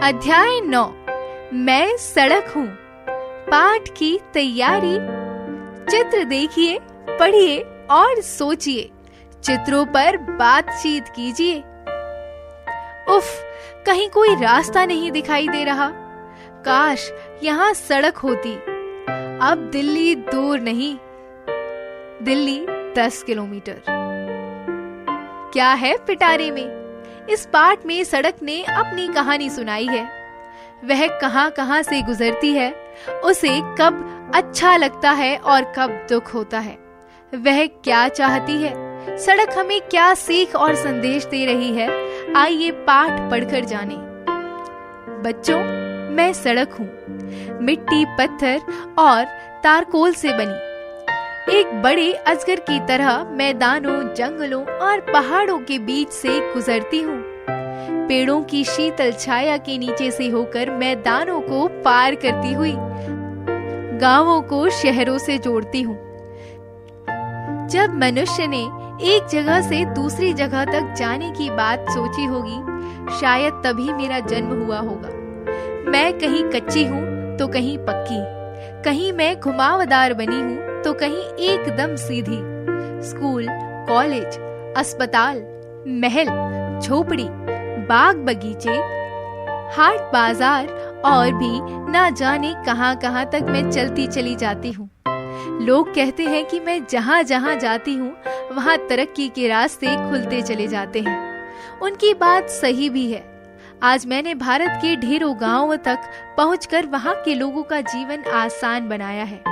अध्याय 9। मैं सड़क हूँ। पाठ की तैयारी। चित्र देखिए, पढ़िए और सोचिए। चित्रों पर बातचीत कीजिए। उफ, कहीं कोई रास्ता नहीं दिखाई दे रहा। काश यहाँ सड़क होती। अब दिल्ली दूर नहीं, दिल्ली 10 किलोमीटर। क्या है पिटारे में? इस पाठ में सड़क ने अपनी कहानी सुनाई है। वह कहां कहां से गुजरती है, उसे कब अच्छा लगता है और कब दुख होता है, वह क्या चाहती है, सड़क हमें क्या सीख और संदेश दे रही है। आइए पाठ पढ़कर जाने। बच्चों, मैं सड़क हूँ, मिट्टी, पत्थर और तारकोल से बनी। एक बड़े अजगर की तरह मैदानों, जंगलों और पहाड़ों के बीच से गुजरती हूँ। पेड़ों की शीतल छाया के नीचे से होकर मैदानों को पार करती हुई गांवों को शहरों से जोड़ती हूँ। जब मनुष्य ने एक जगह से दूसरी जगह तक जाने की बात सोची होगी, शायद तभी मेरा जन्म हुआ होगा। मैं कहीं कच्ची हूँ तो कहीं पक्की, कहीं मैं घुमावदार बनी हूँ तो कहीं एकदम सीधी। स्कूल, कॉलेज, अस्पताल, महल, झोपड़ी, बाग बगीचे, हाट बाजार और भी ना जाने कहां कहां तक मैं चलती चली जाती हूँ। लोग कहते हैं कि मैं जहां जहां जाती हूँ वहां तरक्की के रास्ते खुलते चले जाते हैं। उनकी बात सही भी है। आज मैंने भारत के ढेरों गांवों तक पहुंचकर वहां के लोगों का जीवन आसान बनाया है।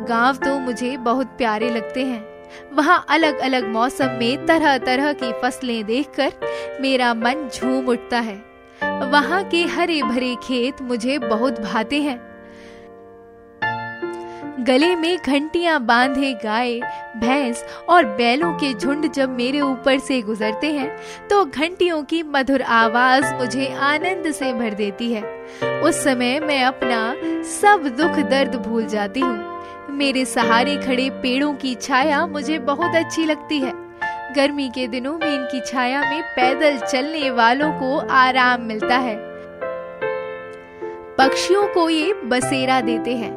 गांव तो मुझे बहुत प्यारे लगते हैं। वहां अलग अलग मौसम में तरह तरह की फसलें देखकर मेरा मन झूम उठता है। वहां के हरे भरे खेत मुझे बहुत भाते हैं। गले में घंटियां बांधे गाय, भैंस और बैलों के झुंड जब मेरे ऊपर से गुजरते हैं तो घंटियों की मधुर आवाज मुझे आनंद से भर देती है। उस समय मैं अपना सब दुख दर्द भूल जाती हूँ। मेरे सहारे खड़े पेड़ों की छाया मुझे बहुत अच्छी लगती है। गर्मी के दिनों में इनकी छाया में पैदल चलने वालों को आराम मिलता है। पक्षियों को ये बसेरा देते हैं।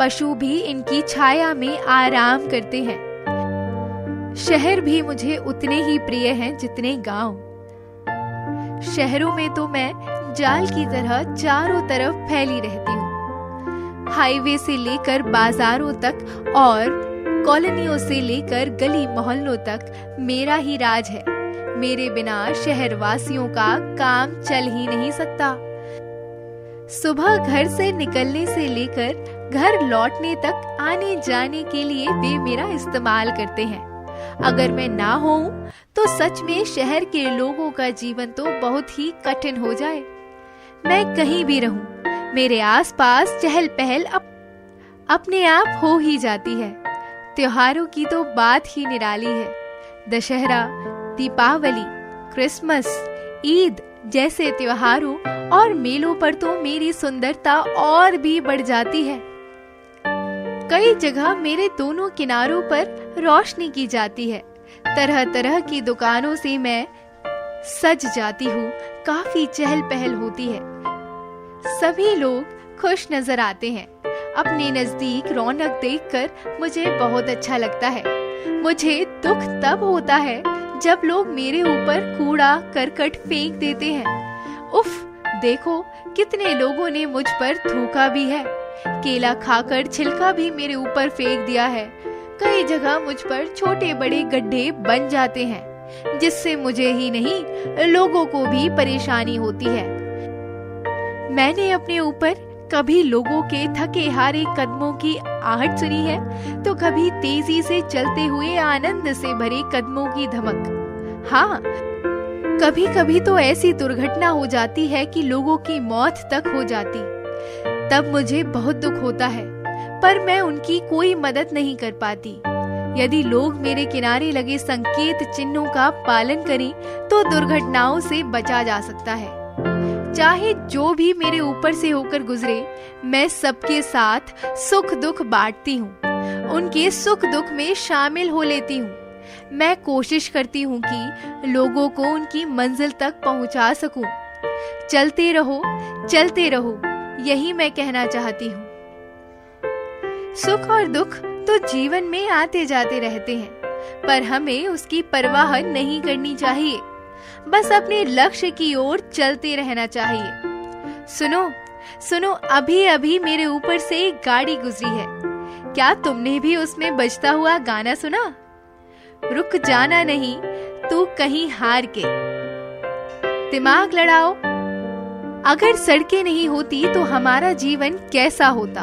पशु भी इनकी छाया में आराम करते हैं। शहर भी मुझे उतने ही प्रिय हैं जितने गांव। शहरों में तो मैं जाल की तरह चारों तरफ फैली रहती हूँ। हाईवे से लेकर बाजारों तक और कॉलोनियों से लेकर गली मोहल्लों तक मेरा ही राज है। मेरे बिना शहरवासियों का काम चल ही नहीं सकता। सुबह घर से निकलने से लेकर घर लौटने तक आने जाने के लिए वे मेरा इस्तेमाल करते हैं। अगर मैं ना होऊं तो सच में शहर के लोगों का जीवन तो बहुत ही कठिन हो जाए। मैं कहीं भी रहूं, मेरे आसपास चहल पहल अपने आप हो ही जाती है। त्योहारों की तो बात ही निराली है। दशहरा, दीपावली, क्रिसमस, ईद जैसे त्योहारों और मेलों पर तो मेरी सुंदरता और भी बढ़ जाती है। कई जगह मेरे दोनों किनारों पर रोशनी की जाती है। तरह तरह की दुकानों से मैं सज जाती हूँ। काफी चहल पहल होती है। सभी लोग खुश नजर आते हैं। अपने नजदीक रौनक देखकर मुझे बहुत अच्छा लगता है। मुझे दुख तब होता है जब लोग मेरे ऊपर कूड़ा करकट फेंक देते हैं। उफ, देखो कितने लोगों ने मुझ पर थूका भी है। केला खाकर छिलका भी मेरे ऊपर फेंक दिया है। कई जगह मुझ पर छोटे बड़े गड्ढे बन जाते हैं, जिससे मुझे ही नहीं लोगों को भी परेशानी होती है। मैंने अपने ऊपर कभी लोगों के थके हारे कदमों की आहट सुनी है तो कभी तेजी से चलते हुए आनंद से भरे कदमों की धमक। हाँ, कभी कभी तो ऐसी दुर्घटना हो जाती है कि लोगों की मौत तक हो जाती। तब मुझे बहुत दुख होता है, पर मैं उनकी कोई मदद नहीं कर पाती। यदि लोग मेरे किनारे लगे संकेत चिन्हों का पालन करें तो दुर्घटनाओं से बचा जा सकता है। चाहे जो भी मेरे ऊपर से होकर गुजरे, मैं सबके साथ सुख दुख बांटती हूँ। उनके सुख दुख में शामिल हो लेती हूँ। मैं कोशिश करती हूँ कि लोगों को उनकी मंजिल तक पहुँचा सकूं। चलते रहो, यही मैं कहना चाहती हूँ। सुख और दुख तो जीवन में आते जाते रहते हैं, पर हमें उसकी परवाह नहीं करनी चाहिए। बस अपने लक्ष्य की ओर चलते रहना चाहिए। सुनो, अभी अभी मेरे ऊपर से एक गाड़ी गुजरी है। क्या तुमने भी उसमें बजता हुआ गाना सुना? रुक जाना नहीं तू कहीं हार के, दिमाग लड़ाओ। अगर सड़कें नहीं होती तो हमारा जीवन कैसा होता?